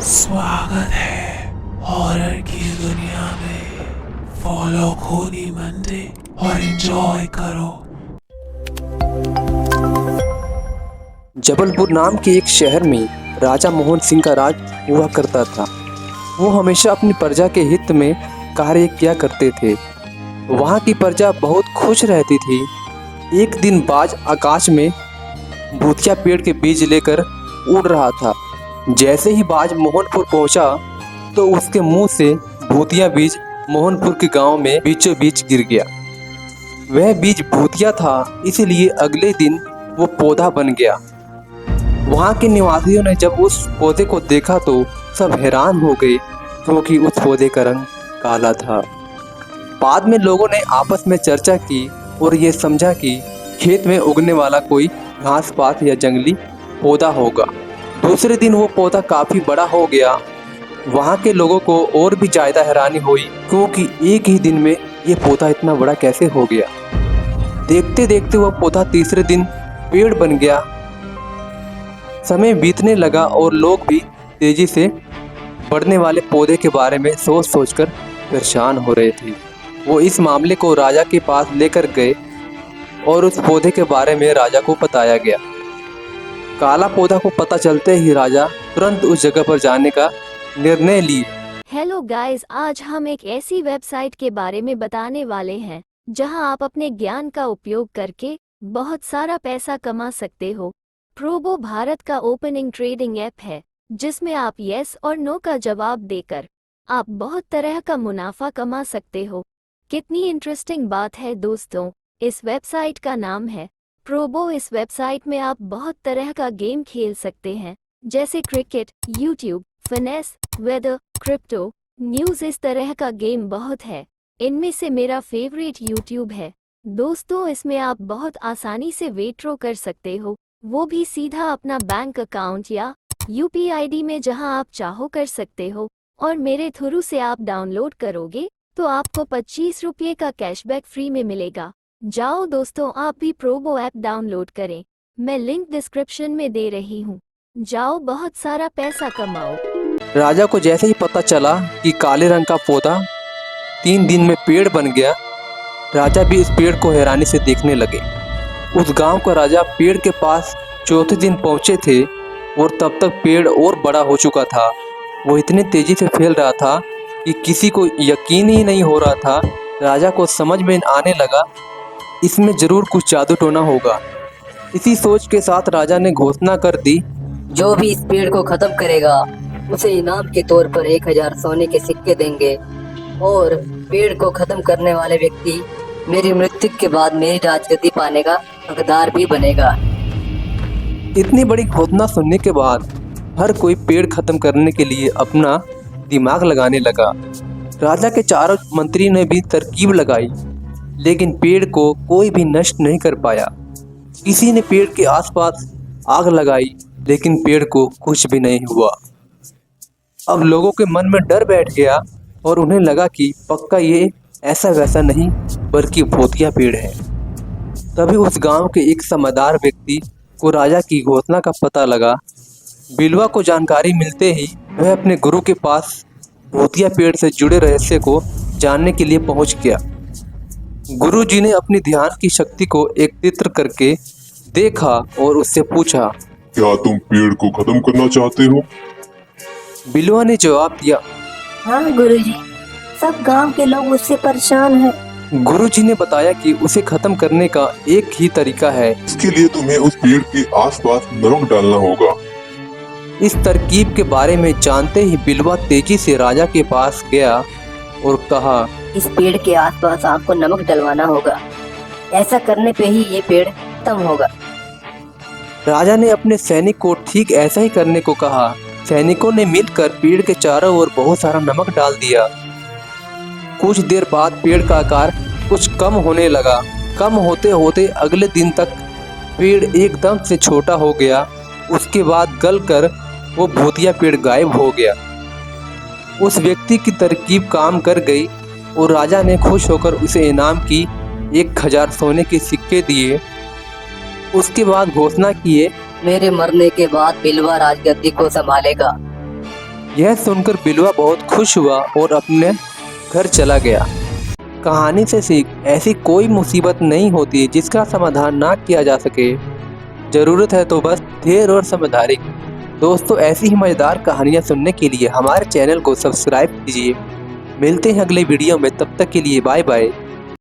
स्वागत है हॉरर की दुनिया में। फॉलो खूनी मंडे और एंजॉय करो। जबलपुर नाम के एक शहर में राजा मोहन सिंह का राज हुआ करता था। वो हमेशा अपनी प्रजा के हित में कार्य किया करते थे। वहाँ की प्रजा बहुत खुश रहती थी। एक दिन बाज आकाश में भूतिया पेड़ के बीज लेकर उड़ रहा था। जैसे ही बाज मोहनपुर पहुंचा तो उसके मुंह से भूतिया बीज मोहनपुर के गांव में बीचों बीच गिर गया। वह बीज भूतिया था, इसलिए अगले दिन वो पौधा बन गया। वहाँ के निवासियों ने जब उस पौधे को देखा तो सब हैरान हो गए, क्योंकि उस पौधे का रंग काला था। बाद में लोगों ने आपस में चर्चा की और ये समझा कि खेत में उगने वाला कोई घास पात या जंगली पौधा होगा। दूसरे दिन वो पौधा काफी बड़ा हो गया। वहाँ के लोगों को और भी ज्यादा हैरानी हुई, क्योंकि एक ही दिन में ये पौधा इतना बड़ा कैसे हो गया। देखते देखते वह पौधा तीसरे दिन पेड़ बन गया। समय बीतने लगा और लोग भी तेजी से बढ़ने वाले पौधे के बारे में सोच सोचकर परेशान हो रहे थे। वो इस मामले को राजा के पास लेकर गए और उस पौधे के बारे में राजा को बताया गया। काला पौधा को पता चलते ही राजा तुरंत उस जगह पर जाने का निर्णय लिए। हेलो गाइस, आज हम एक ऐसी वेबसाइट के बारे में बताने वाले हैं जहां आप अपने ज्ञान का उपयोग करके बहुत सारा पैसा कमा सकते हो। प्रोबो भारत का ओपनिंग ट्रेडिंग ऐप है, जिसमें आप यस और नो का जवाब देकर आप बहुत तरह का मुनाफा कमा सकते हो। कितनी इंटरेस्टिंग बात है दोस्तों। इस वेबसाइट का नाम है प्रोबो। इस वेबसाइट में आप बहुत तरह का गेम खेल सकते हैं, जैसे cricket, YouTube, finance, weather, crypto, news. इस तरह का गेम बहुत है। इनमें से मेरा फेवरेट यूट्यूब है दोस्तों। इसमें आप बहुत आसानी से विड्रॉ कर सकते हो, वो भी सीधा अपना बैंक अकाउंट या यूपीआईडी में, जहां आप चाहो कर सकते हो। और मेरे थ्रू से आप डाउनलोड करोगे तो आपको 25 रुपये का कैशबैक फ्री में मिलेगा। जाओ दोस्तों, आप भी प्रोबो ऐप डाउनलोड करें। मैं लिंक डिस्क्रिप्शन में दे रही हूँ। जाओ, बहुत सारा पैसा कमाओ। राजा को जैसे ही पता चला कि काले रंग का पौधा 3 दिन में पेड़ बन गया, राजा भी इस पेड़ को हैरानी से देखने लगे। उस गांव का राजा पेड़ के पास चौथे दिन पहुंचे थे और तब तक पेड़ और बड़ा हो चुका था। वो इतनी तेजी से फैल रहा था कि किसी को यकीन ही नहीं हो रहा था। राजा को समझ में आने लगा, इसमें जरूर कुछ जादू टोना होगा। इसी सोच के साथ राजा ने घोषणा कर दी, जो भी इस पेड़ को खत्म करेगा उसे इनाम के तौर पर 1000 सोने के सिक्के देंगे, और पेड़ को खत्म करने वाले व्यक्ति मेरी मृत्यु के बाद मेरी राजगद्दी पाने का हकदार भी बनेगा। इतनी बड़ी घोषणा सुनने के बाद हर कोई पेड़ खत्म करने के लिए अपना दिमाग लगाने लगा। राजा के चारों मंत्री ने भी तरकीब लगाई, लेकिन पेड़ को कोई भी नष्ट नहीं कर पाया। किसी ने पेड़ के आसपास आग लगाई, लेकिन पेड़ को कुछ भी नहीं हुआ। अब लोगों के मन में डर बैठ गया और उन्हें लगा कि पक्का ये ऐसा वैसा नहीं बल्कि भूतिया पेड़ है। तभी उस गांव के एक समझदार व्यक्ति को राजा की घोषणा का पता लगा। बिलवा को जानकारी मिलते ही वह अपने गुरु के पास भूतिया पेड़ से जुड़े रहस्य को जानने के लिए पहुंच गया। गुरु जी ने अपनी ध्यान की शक्ति को एकत्रित करके देखा और उससे पूछा, क्या तुम पेड़ को खत्म करना चाहते हो? बिलवा ने जवाब दिया, हाँ गुरुजी, सब गांव के लोग उससे परेशान हैं। गुरु जी ने बताया कि उसे खत्म करने का एक ही तरीका है। इसके लिए तुम्हें उस पेड़ के आसपास नमक डालना होगा। इस तरकीब के बारे में जानते ही बिलवा तेजी से राजा के पास गया और कहा, इस पेड़ के आसपास आपको नमक डलवाना होगा। ऐसा करने पे ही ये पेड़ खत्म होगा। राजा ने अपने सैनिक को ठीक ऐसा ही करने को कहा। सैनिकों ने मिलकर पेड़ के चारों ओर बहुत सारा नमक डाल दिया। कुछ देर बाद पेड़ का आकार कुछ कम होने लगा। कम होते होते अगले दिन तक पेड़ एकदम से छोटा हो गया। उसके बाद गलकर वो भूतिया पेड़ गायब हो गया। उस व्यक्ति की तरकीब काम कर गई और राजा ने खुश होकर उसे इनाम की 1000 सोने के सिक्के दिए। उसके बाद घोषणा किए। मेरे मरने के बाद बिलवा राजगद्दी को संभालेगा। यह सुनकर बिलवा बहुत खुश हुआ और अपने घर चला गया। कहानी से सीख, ऐसी कोई मुसीबत नहीं होती जिसका समाधान ना किया जा सके। जरूरत है तो बस धैर्य और समझदारी। दोस्तों, ऐसी ही मजेदार कहानियाँ सुनने के लिए हमारे चैनल को सब्सक्राइब कीजिए। मिलते हैं अगले वीडियो में, तब तक के लिए बाय बाय।